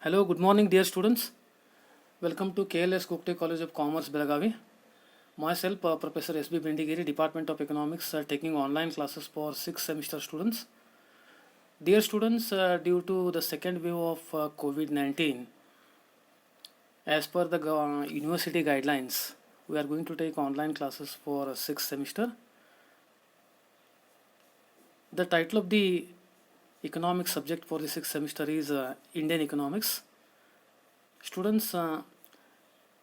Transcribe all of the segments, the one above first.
Hello, good morning, dear students. Welcome to KLS Gokte College of Commerce, Belagavi. Myself, Professor S.B. Bendigiri, Department of Economics, taking online classes for 6th semester students. Dear students, due to the second wave of COVID-19, as per the university guidelines, we are going to take online classes for 6th semester. The title of the economics subject for the 6th semester is Indian Economics. Students,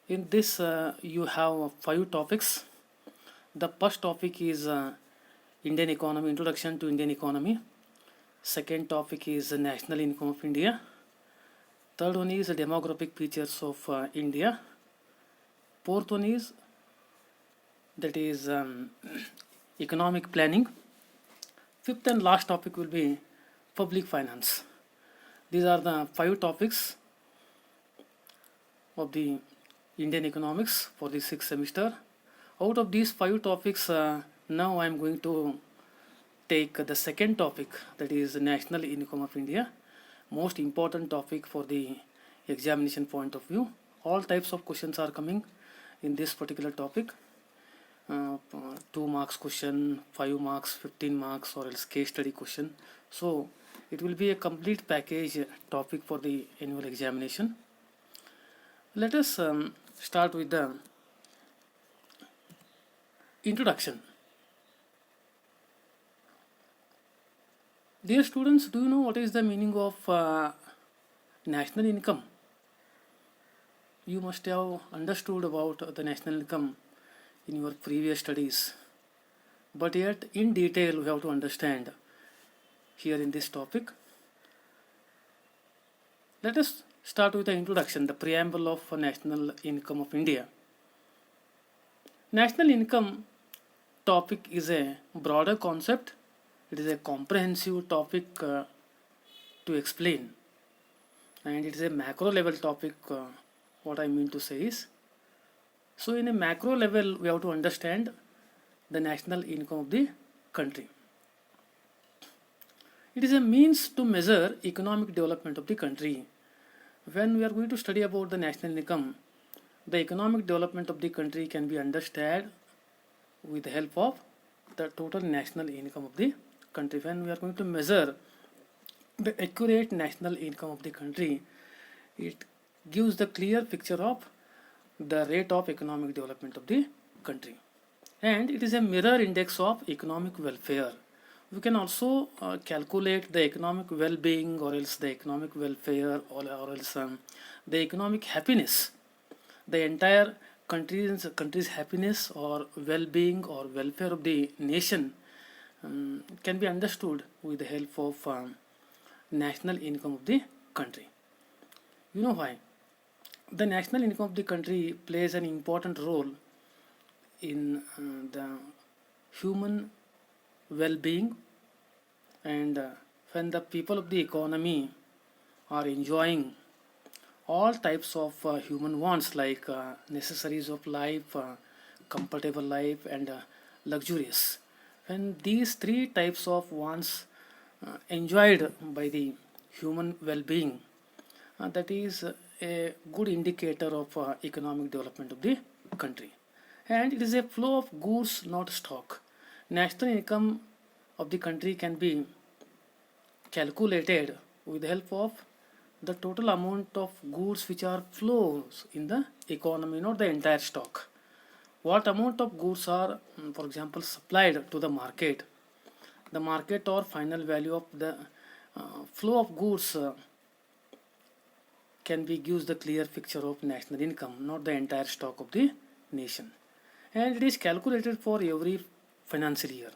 in this you have 5 topics. The first topic is Indian economy, introduction to Indian economy. Second topic is national income of India. Third one is demographic features of India. Fourth one is economic planning. Fifth and last topic will be public finance. These are the 5 topics of the Indian economics for the 6th semester. Out of these 5 topics, now I am going to take the second topic, that is national income of India. Most important topic for the examination point of view. All types of questions are coming in this particular topic. 2 marks question, 5 marks, 15 marks, or else case study question. So it will be a complete package topic for the annual examination. Let us start with the introduction. Dear students, do you know what is the meaning of national income? You must have understood about the national income in your previous studies, but yet in detail we have to understand here in this topic. Let us start with the introduction, the preamble of national income of India. National income topic is a broader concept. It is a comprehensive topic to explain, and it is a macro level topic. What I mean to say is, so in a macro level we have to understand the national income of the country. It is a means to measure economic development of the country. When we are going to study about the national income, the economic development of the country can be understood with the help of the total national income of the country. When we are going to measure the accurate national income of the country, it gives the clear picture of the rate of economic development of the country, and it is a mirror index of economic welfare. We can also calculate the economic well-being, or else the economic welfare, or else the economic happiness. The entire country's happiness or well-being or welfare of the nation can be understood with the help of national income of the country. You know why? The national income of the country plays an important role in the human well-being, and when the people of the economy are enjoying all types of human wants, like necessaries of life, comfortable life, and luxurious. When these 3 types of wants enjoyed by the human well-being, that is a good indicator of economic development of the country. And it is a flow of goods, not stock. National income of the country can be calculated with the help of the total amount of goods which are flows in the economy, not the entire stock. What amount of goods are, for example, supplied to the market or final value of the flow of goods can be gives the clear picture of national income, not the entire stock of the nation. And it is calculated for every financial year.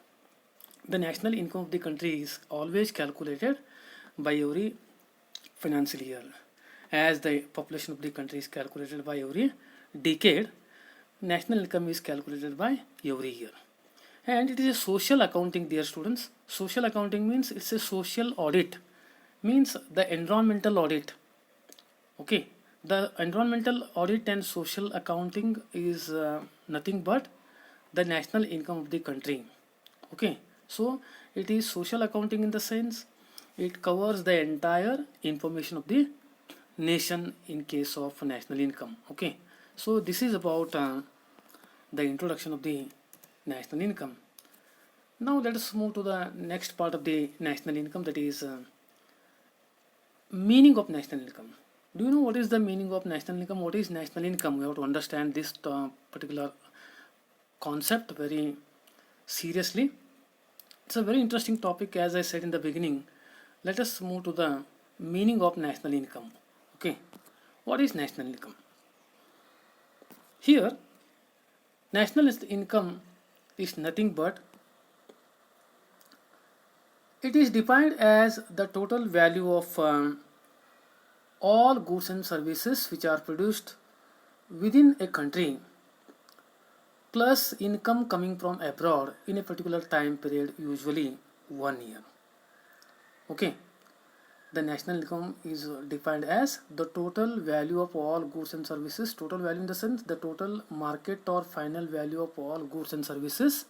The national income of the country is always calculated by every financial year, as the population of the country is calculated by every decade. National income is calculated by every year, and it is a social accounting, dear students. Social accounting means it's a social audit, means the environmental audit. Okay, the environmental audit and social accounting is nothing but the national income of the country. Okay, so it is social accounting in the sense it covers the entire information of the nation in case of national income. Okay, so this is about the introduction of the national income. Now let us move to the next part of the national income, that is meaning of national income. Do you know what is the meaning of national income? What is national income? We have to understand this particular concept very seriously. It's a very interesting topic, as I said in the beginning. Let us move to the meaning of national income. Okay, what is national income? Here, national income is nothing but it is defined as the total value of all goods and services which are produced within a country plus income coming from abroad in a particular time period, usually 1 year. Okay, the national income is defined as the total value of all goods and services. Total value in the sense the total market or final value of all goods and services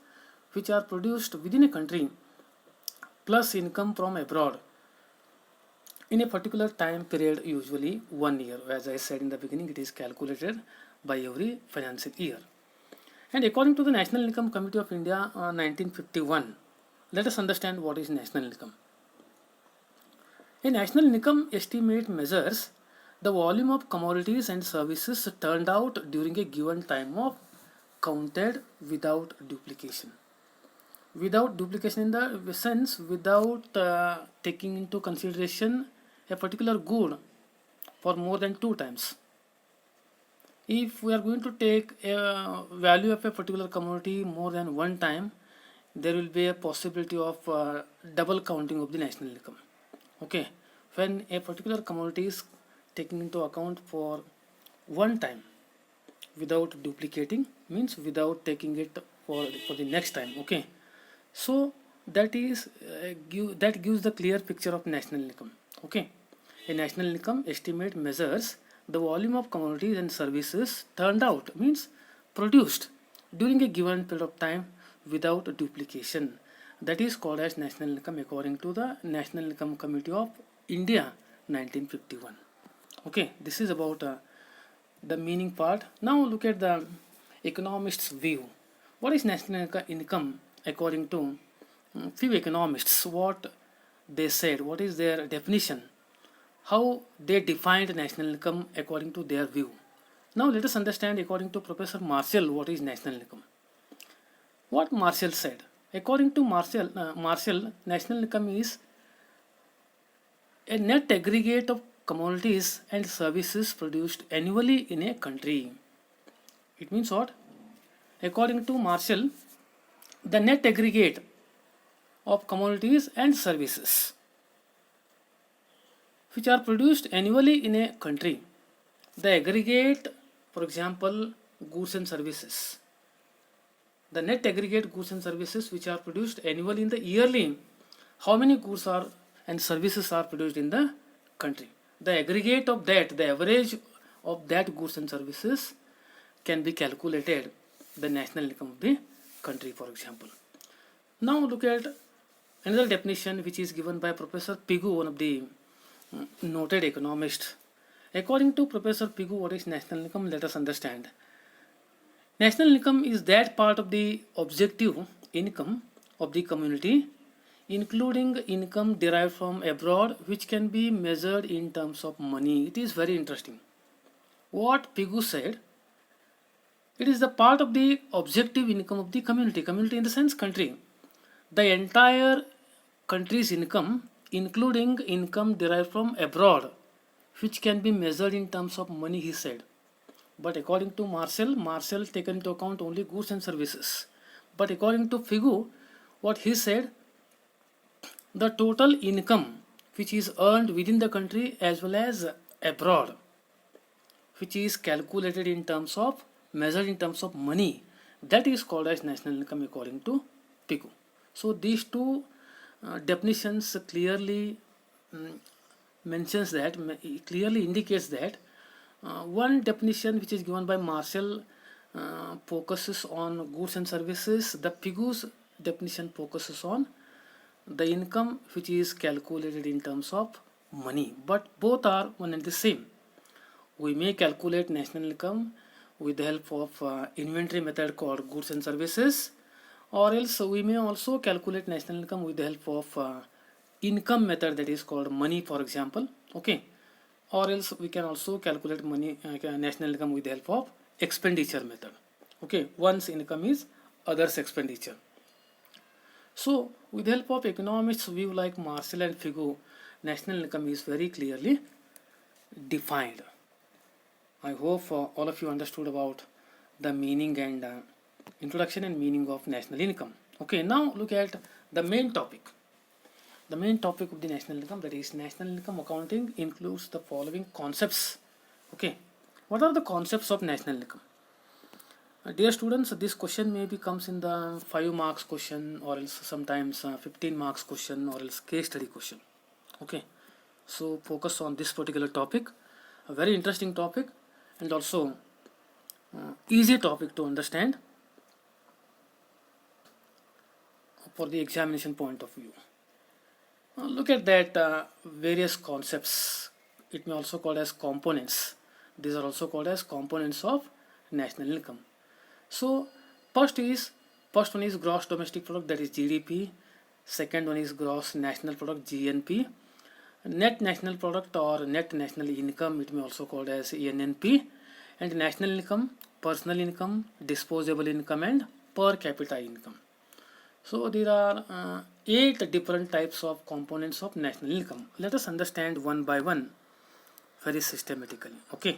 which are produced within a country plus income from abroad in a particular time period, usually 1 year. As I said in the beginning, it is calculated by every financial year. And according to the National Income Committee of India 1951, let us understand what is national income. A national income estimate measures the volume of commodities and services turned out during a given time of counted without duplication. Without duplication in the sense without taking into consideration a particular good for more than 2 times. If we are going to take a value of a particular commodity more than 1 time, there will be a possibility of double counting of the national income. Okay, when a particular commodity is taken into account for 1 time without duplicating, means without taking it for the next time. Okay, so that is that gives the clear picture of national income. Okay, a national income estimate measures the volume of commodities and services turned out, means produced during a given period of time without duplication. That is called as national income according to the National Income Committee of India 1951. Okay, this is about the meaning part. Now look at the economist's view. What is national income according to few economists? What they said, what is their definition, how they defined national income according to their view. Now let us understand according to Professor Marshall what is national income. What Marshall said, according to Marshall, national income is a net aggregate of commodities and services produced annually in a country. It means what? According to Marshall, the net aggregate of commodities and services which are produced annually in a country. The aggregate, for example, goods and services. The net aggregate goods and services which are produced annually in the yearly, how many goods are and services are produced in the country. The aggregate of that, the average of that goods and services can be calculated, the national income of the country, for example. Now look at another definition which is given by Professor Pigou, one of the noted economists. According to Professor Pigou, what is national income? Let us understand. National income is that part of the objective income of the community, including income derived from abroad, which can be measured in terms of money. It is very interesting. What Pigou said, it is the part of the objective income of the community. Community in the sense country. The entire country's income, including income derived from abroad, which can be measured in terms of money, he said. But according to Marshall taken into account only goods and services. But according to Pigou, what he said, the total income which is earned within the country as well as abroad, which is calculated in terms of, measured in terms of money, that is called as national income according to Pigou. So these two definitions clearly mentions that, clearly indicates that one definition which is given by Marshall focuses on goods and services. The Pigou's definition focuses on the income which is calculated in terms of money. But both are one and the same. we may calculate national income with the help of inventory method called goods and services, or else we may also calculate national income with the help of income method, that is called money, for example. Okay, or else we can also calculate national income with the help of expenditure method. Okay, one's income is others expenditure. So with the help of economists view like Marshall and Figu, national income is very clearly defined. I hope all of you understood about the meaning and introduction and meaning of national income. Okay, now look at the main topic. The main topic of the national income, that is national income accounting, includes the following concepts. Okay, what are the concepts of national income? Dear students, this question maybe comes in the 5 marks question, or else sometimes 15 marks question, or else case study question. Okay, so focus on this particular topic, a very interesting topic and also easy topic to understand for the examination point of view. Look at that various concepts. It may also called as components. These are also called as components of national income. So first one is gross domestic product, that is GDP. Second one is gross national product, GNP. Net national product or net national income, it may also called as NNP. And national income, personal income, disposable income and per capita income. So there are 8 different types of components of national income. Let us understand one by one very systematically. Okay,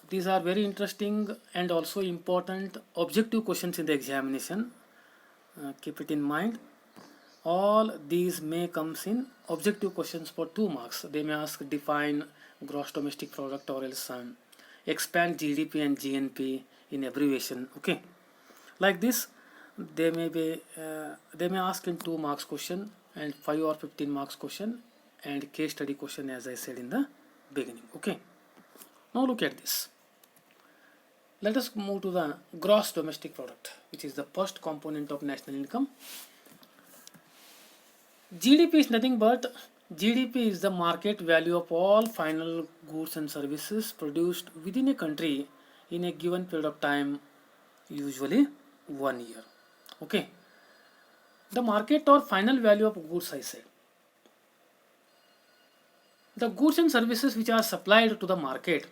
these are very interesting and also important objective questions in the examination. Keep it in mind. All these may comes in objective questions for 2 marks. They may ask define gross domestic product, or else expand GDP and GNP in abbreviation. Okay, like this. They may ask in 2 marks question and 5 or 15 marks question and case study question, as I said in the beginning. Okay, now look at this. Let us move to the gross domestic product, which is the first component of national income. GDP is nothing but GDP is the market value of all final goods and services produced within a country in a given period of time, usually 1 year. Okay, the market or final value of goods, I said. The goods and services which are supplied to the market,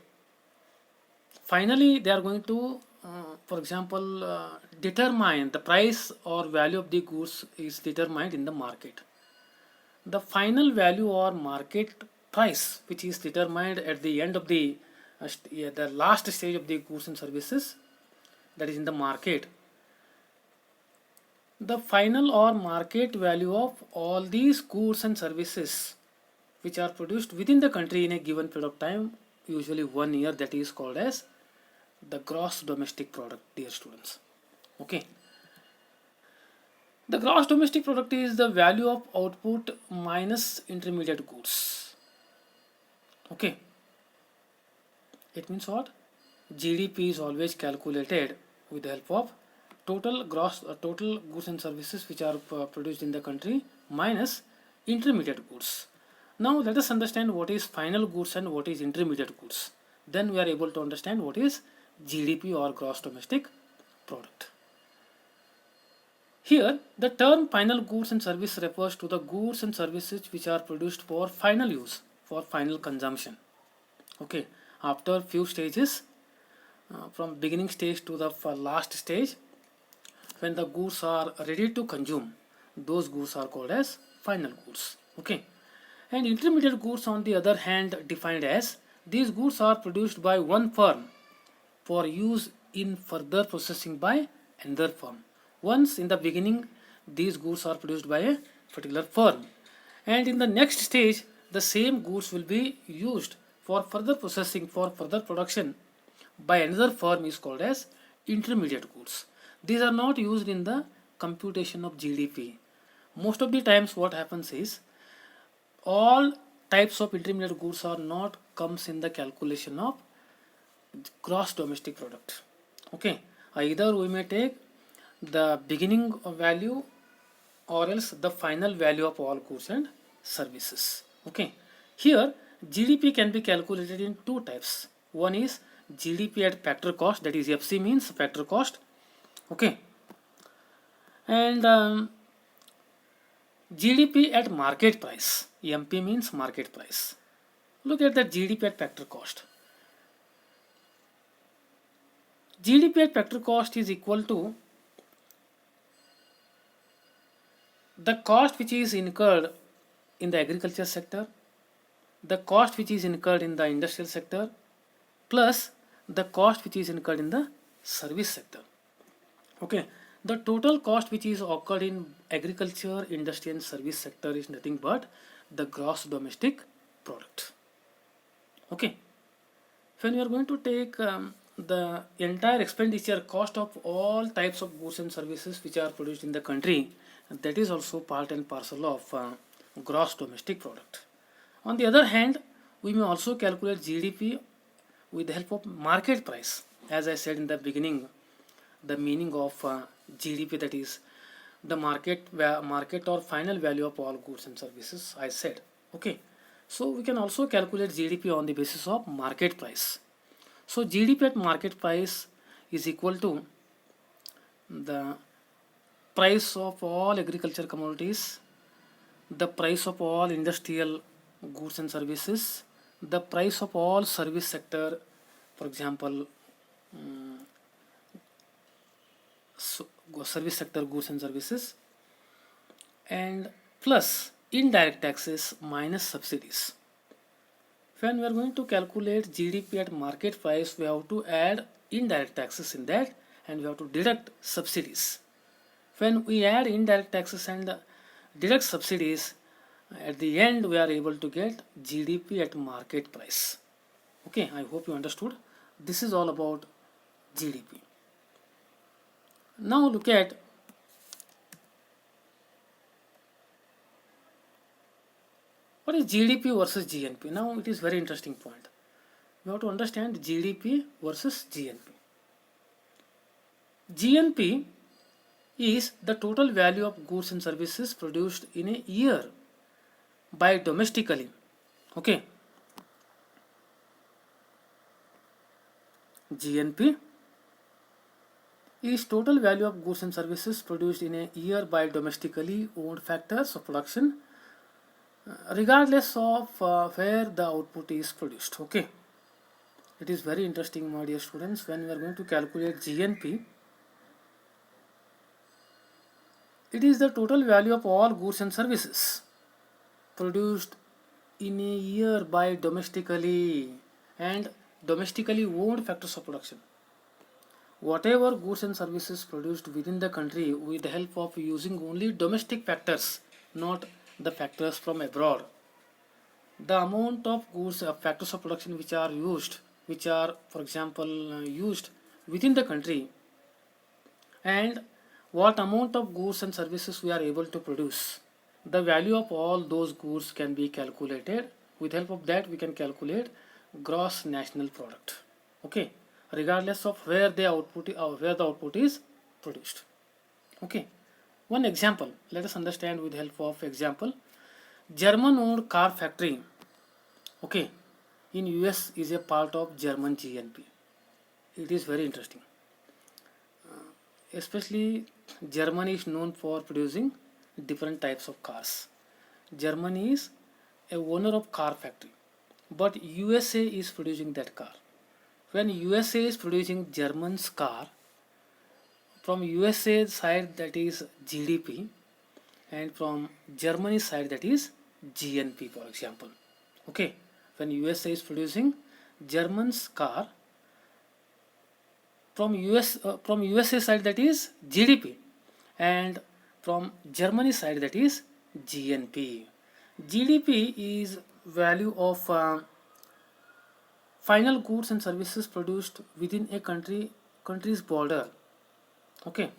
finally they are going to, for example, determine the price or value of the goods is determined in the market. The final value or market price, which is determined at the end of the last stage of the goods and services, that is in the market. The final or market value of all these goods and services which are produced within the country in a given period of time, usually 1 year, that is called as the gross domestic product, dear students. Okay, the gross domestic product is the value of output minus intermediate goods. Okay, it means what? GDP is always calculated with the help of total goods and services which are produced in the country minus intermediate goods. Now let us understand what is final goods and what is intermediate goods. Then we are able to understand what is GDP or gross domestic product. Here the term final goods and service refers to the goods and services which are produced for final use, for final consumption. Okay, after few stages, from beginning stage to the last stage, when the goods are ready to consume, those goods are called as final goods. Okay, and intermediate goods on the other hand defined as these goods are produced by one firm for use in further processing by another firm. Once in the beginning these goods are produced by a particular firm, and in the next stage the same goods will be used for further processing, for further production by another firm, is called as intermediate goods. These are not used in the computation of GDP. Most of the times what happens is all types of intermediate goods are not comes in the calculation of gross domestic product. Okay, either we may take the beginning value or else the final value of all goods and services. Okay, here GDP can be calculated in two types. One is GDP at factor cost, that is FC means factor cost. Okay. And GDP at market price, MP means market price. Look at the GDP at factor cost. GDP at factor cost is equal to the cost which is incurred in the agriculture sector, the cost which is incurred in the industrial sector, plus the cost which is incurred in the service sector. Okay, the total cost which is occurred in agriculture, industry and service sector is nothing but the gross domestic product. Okay, when you are going to take the entire expenditure cost of all types of goods and services which are produced in the country, that is also part and parcel of gross domestic product. On the other hand, we may also calculate GDP with the help of market price. As I said in the beginning, the meaning of GDP, that is the market or final value of all goods and services, I said. Okay, so we can also calculate GDP on the basis of market price. So GDP at market price is equal to the price of all agriculture commodities, the price of all industrial goods and services, the price of all service sector, for example, service sector goods and services, and plus indirect taxes minus subsidies. When we are going to calculate GDP at market price, we have to add indirect taxes in that, and we have to deduct subsidies. When we add indirect taxes and deduct subsidies, at the end we are able to get GDP at market price. Okay, I hope you understood. This is all about GDP. Now look at what is GDP versus GNP. Now it is very interesting point. We have to understand GDP versus GNP. GNP is the total value of goods and services produced in a year by domestically. Okay. GNP is total value of goods and services produced in a year by domestically owned factors of production, regardless of where the output is produced. Okay, it is very interesting, my dear students. When we are going to calculate GNP, it is the total value of all goods and services produced in a year by domestically and domestically owned factors of production. Whatever goods and services produced within the country with the help of using only domestic factors, not the factors from abroad. The amount of goods factors of production which are for example used within the country, and what amount of goods and services we are able to produce, the value of all those goods can be calculated. With help of that we can calculate gross national product. Okay, regardless of where the output is produced. Okay, one example, let us understand with help of example. German owned car factory, okay, in US is a part of German GNP. It is very interesting. Especially Germany is known for producing different types of cars. Germany is a owner of car factory, but USA is producing that car. When USA is producing German's car, from USA side that is GDP, and from Germany side that is GNP, for example. Okay, when USA is producing German's car, from USA side that is GDP, and from Germany side that is GNP. GDP is value of final goods and services produced within a country's border. Okay,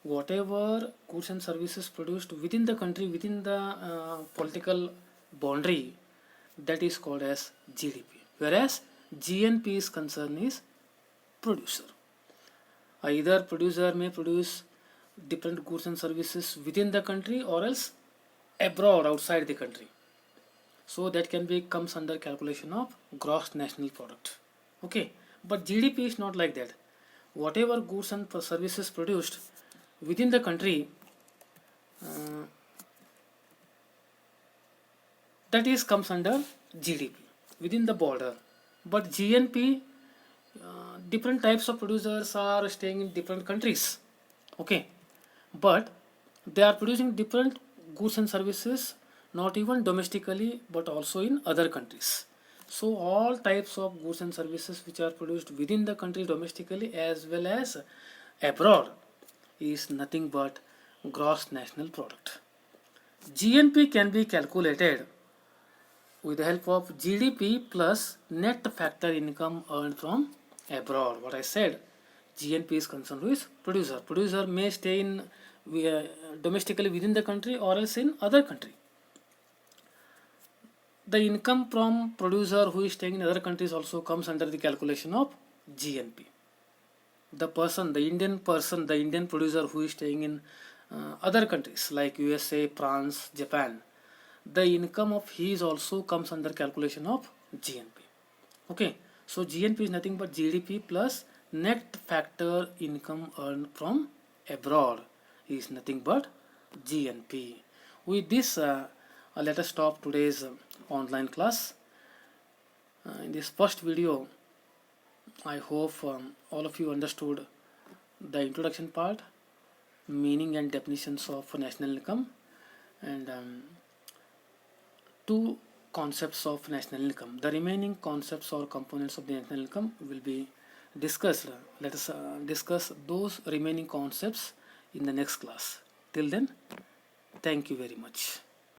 whatever goods and services produced within the country, within the political boundary, that is called as GDP. Whereas GNP's concern is producer. Either producer may produce different goods and services within the country or else abroad, outside the country. So that can be comes under calculation of gross national product. Okay, but GDP is not like that. Whatever goods and services produced within the country, uh, that is comes under GDP within the border. But GNP, different types of producers are staying in different countries. Okay, but they are producing different goods and services, not even domestically but also in other countries. So all types of goods and services which are produced within the country domestically as well as abroad is nothing but gross national product. GNP can be calculated with the help of GDP plus net factor income earned from abroad. What I said, GNP is concerned with producer. Producer may stay in domestically within the country or else in other country. The income from producer who is staying in other countries also comes under the calculation of GNP. The person, the Indian person, the Indian producer who is staying in other countries like USA, France, Japan, the income of his also comes under calculation of GNP. Okay, so GNP is nothing but GDP plus net factor income earned from abroad is nothing but GNP. With this, let us stop today's online class. In this first video, I hope all of you understood the introduction part, meaning and definitions of national income, and two concepts of national income. The remaining concepts or components of the national income will be discussed. Let us discuss those remaining concepts in the next class. Till then, thank you very much.